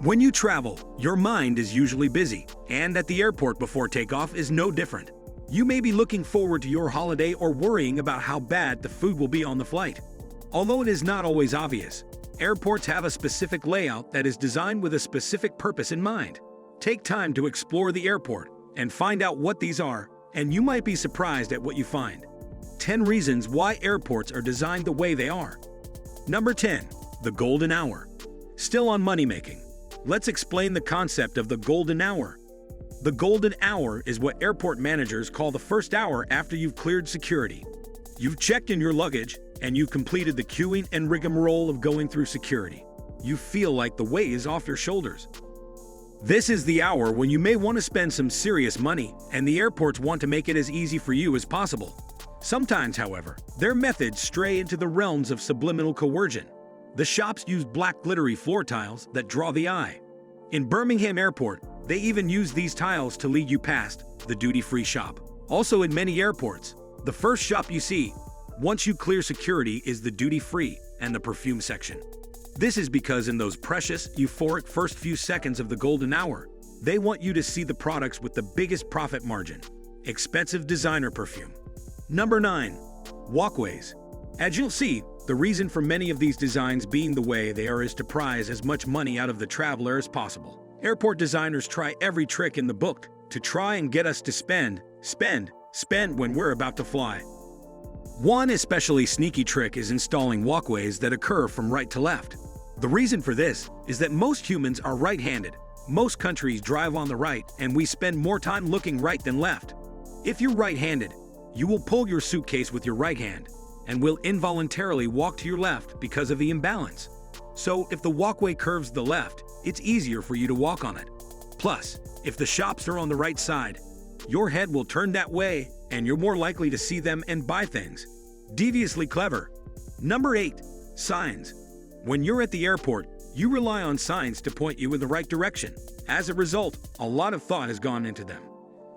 When you travel, your mind is usually busy, and at the airport before takeoff is no different. You may be looking forward to your holiday or worrying about how bad the food will be on the flight. Although it is not always obvious, airports have a specific layout that is designed with a specific purpose in mind. Take time to explore the airport and find out what these are, and you might be surprised at what you find. 10 reasons why airports are designed the way they are. Number 10. The golden hour. Still on money-making. Let's explain the concept of the golden hour. The golden hour is what airport managers call the first hour after you've cleared security. You've checked in your luggage, and you've completed the queuing and rigmarole of going through security. You feel like the weight is off your shoulders. This is the hour when you may want to spend some serious money, and the airports want to make it as easy for you as possible. Sometimes, however, their methods stray into the realms of subliminal coercion. The shops use black glittery floor tiles that draw the eye. In Birmingham Airport, they even use these tiles to lead you past the duty-free shop. Also in many airports, the first shop you see once you clear security is the duty-free and the perfume section. This is because in those precious, euphoric first few seconds of the golden hour, they want you to see the products with the biggest profit margin. Expensive designer perfume. Number 9. Walkways. As you'll see, the reason for many of these designs being the way they are is to prize as much money out of the traveler as possible. Airport designers try every trick in the book to try and get us to spend when we're about to fly. One especially sneaky trick is installing walkways that occur from right to left. The reason for this is that most humans are right-handed. Most countries drive on the right, and we spend more time looking right than left. If you're right-handed, you will pull your suitcase with your right hand and will involuntarily walk to your left because of the imbalance. So if the walkway curves to the left, it's easier for you to walk on it. Plus, if the shops are on the right side, your head will turn that way and you're more likely to see them and buy things. Deviously clever. Number 8. Signs. When you're at the airport, you rely on signs to point you in the right direction. As a result, a lot of thought has gone into them.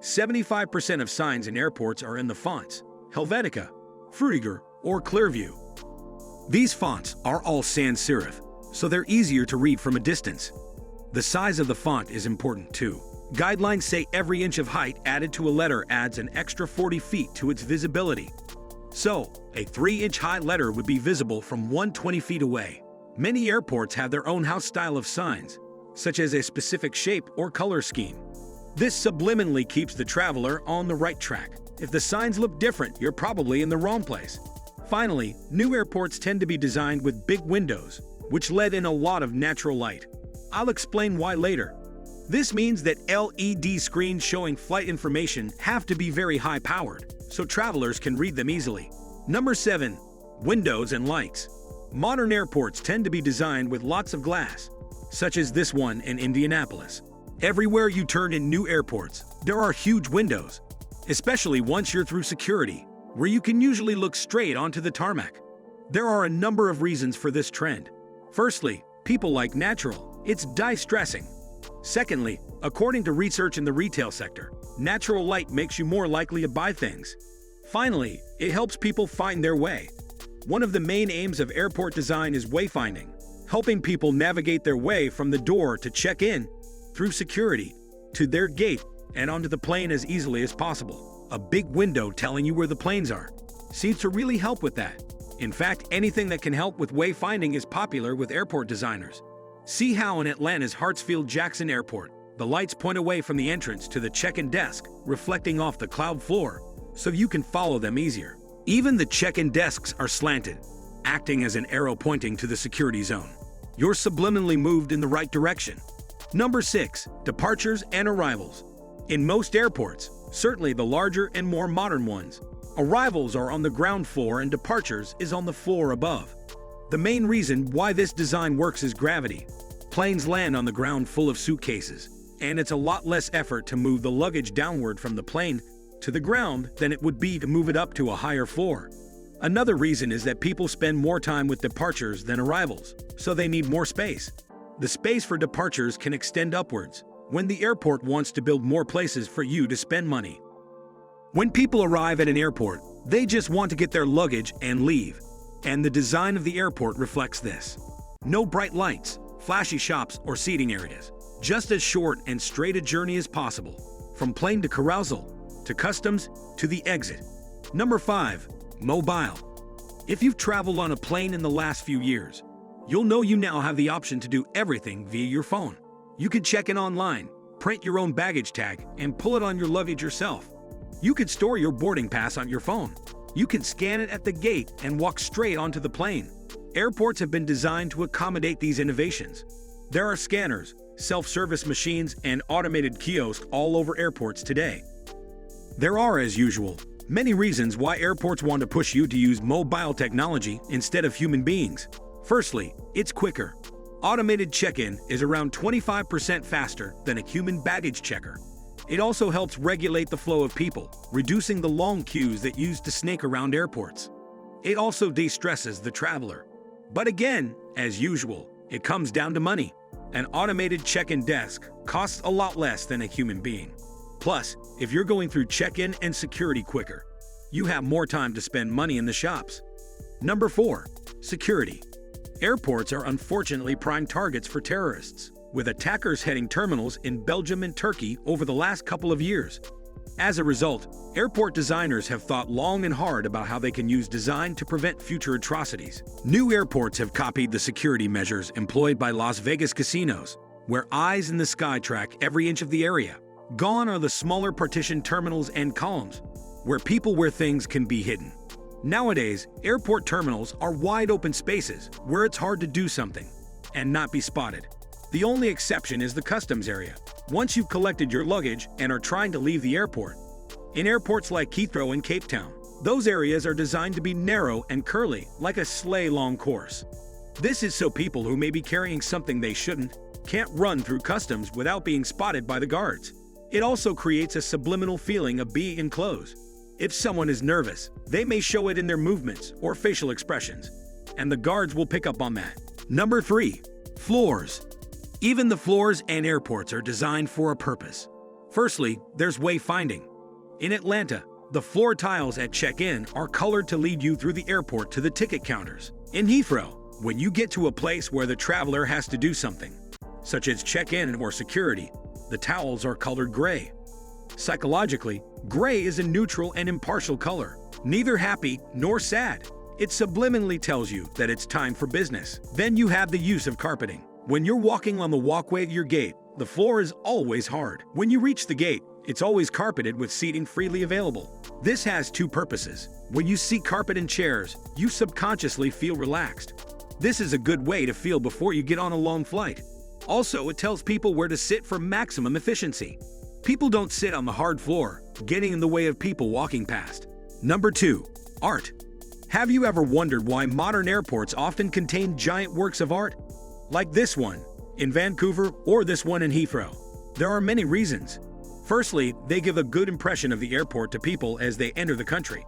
75% of signs in airports are in the fonts Helvetica, Frutiger, or Clearview. These fonts are all sans serif, so they're easier to read from a distance. The size of the font is important too. Guidelines say every inch of height added to a letter adds an extra 40 feet to its visibility. So, a 3-inch high letter would be visible from 120 feet away. Many airports have their own house style of signs, such as a specific shape or color scheme. This subliminally keeps the traveler on the right track. If the signs look different, you're probably in the wrong place. Finally, new airports tend to be designed with big windows, which let in a lot of natural light. I'll explain why later. This means that LED screens showing flight information have to be very high-powered, so travelers can read them easily. Number 7. Windows and lights. Modern airports tend to be designed with lots of glass, such as this one in Indianapolis. Everywhere you turn in new airports, there are huge windows, especially once you're through security, where you can usually look straight onto the tarmac. There are a number of reasons for this trend. Firstly, people like natural. It's distressing. Secondly, according to research in the retail sector, natural light makes you more likely to buy things. Finally, it helps people find their way. One of the main aims of airport design is wayfinding, helping people navigate their way from the door to check in, through security, to their gate, and onto the plane as easily as possible. A big window telling you where the planes are seems to really help with that. In fact, anything that can help with wayfinding is popular with airport designers. See how in Atlanta's Hartsfield-Jackson Airport, the lights point away from the entrance to the check-in desk, reflecting off the cloud floor, so you can follow them easier. Even the check-in desks are slanted, acting as an arrow pointing to the security zone. You're subliminally moved in the right direction. Number 6. Departures and arrivals. In most airports, certainly the larger and more modern ones, arrivals are on the ground floor and departures is on the floor above. The main reason why this design works is gravity. Planes land on the ground full of suitcases, and it's a lot less effort to move the luggage downward from the plane to the ground than it would be to move it up to a higher floor. Another reason is that people spend more time with departures than arrivals, so they need more space. The space for departures can extend upwards when the airport wants to build more places for you to spend money. When people arrive at an airport, they just want to get their luggage and leave, and the design of the airport reflects this. No bright lights, flashy shops, or seating areas. Just as short and straight a journey as possible, from plane to carousel, to customs, to the exit. Number 5. Mobile. If you've traveled on a plane in the last few years, you'll know you now have the option to do everything via your phone. You can check in online, print your own baggage tag, and pull it on your luggage yourself. You can store your boarding pass on your phone. You can scan it at the gate and walk straight onto the plane. Airports have been designed to accommodate these innovations. There are scanners, self-service machines, and automated kiosks all over airports today. There are, as usual, many reasons why airports want to push you to use mobile technology instead of human beings. Firstly, it's quicker. Automated check-in is around 25% faster than a human baggage checker. It also helps regulate the flow of people, reducing the long queues that used to snake around airports. It also de-stresses the traveler. But again, as usual, it comes down to money. An automated check-in desk costs a lot less than a human being. Plus, if you're going through check-in and security quicker, you have more time to spend money in the shops. Number 4. Security. Airports are unfortunately prime targets for terrorists, with attackers heading terminals in Belgium and Turkey over the last couple of years. As a result, airport designers have thought long and hard about how they can use design to prevent future atrocities. New airports have copied the security measures employed by Las Vegas casinos, where eyes in the sky track every inch of the area. Gone are the smaller partitioned terminals and columns, where things can be hidden. Nowadays, airport terminals are wide open spaces where it's hard to do something and not be spotted. The only exception is the customs area, once you've collected your luggage and are trying to leave the airport. In airports like Heathrow and Cape Town, those areas are designed to be narrow and curly, like a sleigh-long course. This is so people who may be carrying something they shouldn't can't run through customs without being spotted by the guards. It also creates a subliminal feeling of being enclosed. If someone is nervous, they may show it in their movements or facial expressions, and the guards will pick up on that. Number 3. Floors. Even the floors and airports are designed for a purpose. Firstly, there's wayfinding. In Atlanta, the floor tiles at check-in are colored to lead you through the airport to the ticket counters. In Heathrow, when you get to a place where the traveler has to do something, such as check-in or security, the towels are colored gray. Psychologically, gray is a neutral and impartial color, neither happy nor sad. It subliminally tells you that it's time for business. Then you have the use of carpeting. When you're walking on the walkway to your gate, the floor is always hard. When you reach the gate, it's always carpeted with seating freely available. This has two purposes. When you see carpet and chairs, you subconsciously feel relaxed. This is a good way to feel before you get on a long flight. Also, it tells people where to sit for maximum efficiency. People don't sit on the hard floor, getting in the way of people walking past. Number 2. Art. Have you ever wondered why modern airports often contain giant works of art? Like this one in Vancouver or this one in Heathrow. There are many reasons. Firstly, they give a good impression of the airport to people as they enter the country.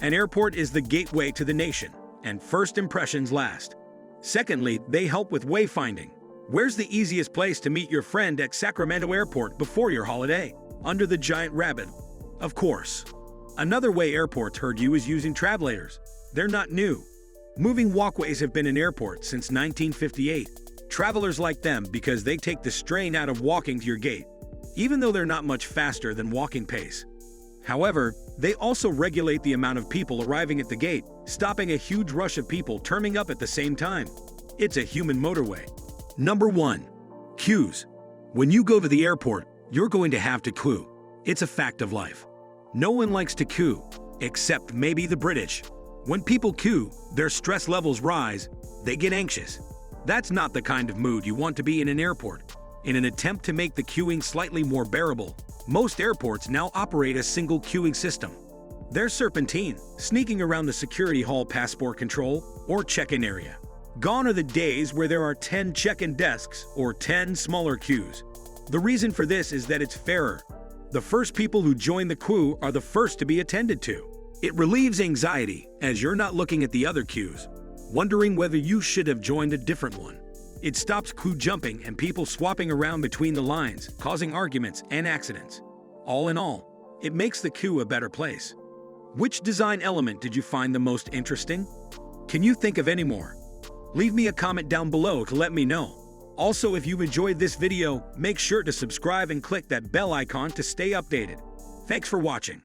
An airport is the gateway to the nation, and first impressions last. Secondly, they help with wayfinding. Where's the easiest place to meet your friend at Sacramento Airport before your holiday? Under the giant rabbit. Of course. Another way airports herd you is using travelators. They're not new. Moving walkways have been in airports since 1958. Travelers like them because they take the strain out of walking to your gate, even though they're not much faster than walking pace. However, they also regulate the amount of people arriving at the gate, stopping a huge rush of people turning up at the same time. It's a human motorway. Number 1. Queues. When you go to the airport, you're going to have to queue. It's a fact of life. No one likes to queue, except maybe the British. When people queue, their stress levels rise, they get anxious. That's not the kind of mood you want to be in an airport. In an attempt to make the queuing slightly more bearable, most airports now operate a single queuing system. There's serpentine, sneaking around the security hall passport control or check-in area. Gone are the days where there are 10 check-in desks or 10 smaller queues. The reason for this is that it's fairer. The first people who join the queue are the first to be attended to. It relieves anxiety as you're not looking at the other queues, wondering whether you should have joined a different one. It stops queue jumping and people swapping around between the lines, causing arguments and accidents. All in all, it makes the queue a better place. Which design element did you find the most interesting? Can you think of any more? Leave me a comment down below to let me know. Also, if you enjoyed this video, make sure to subscribe and click that bell icon to stay updated. Thanks for watching.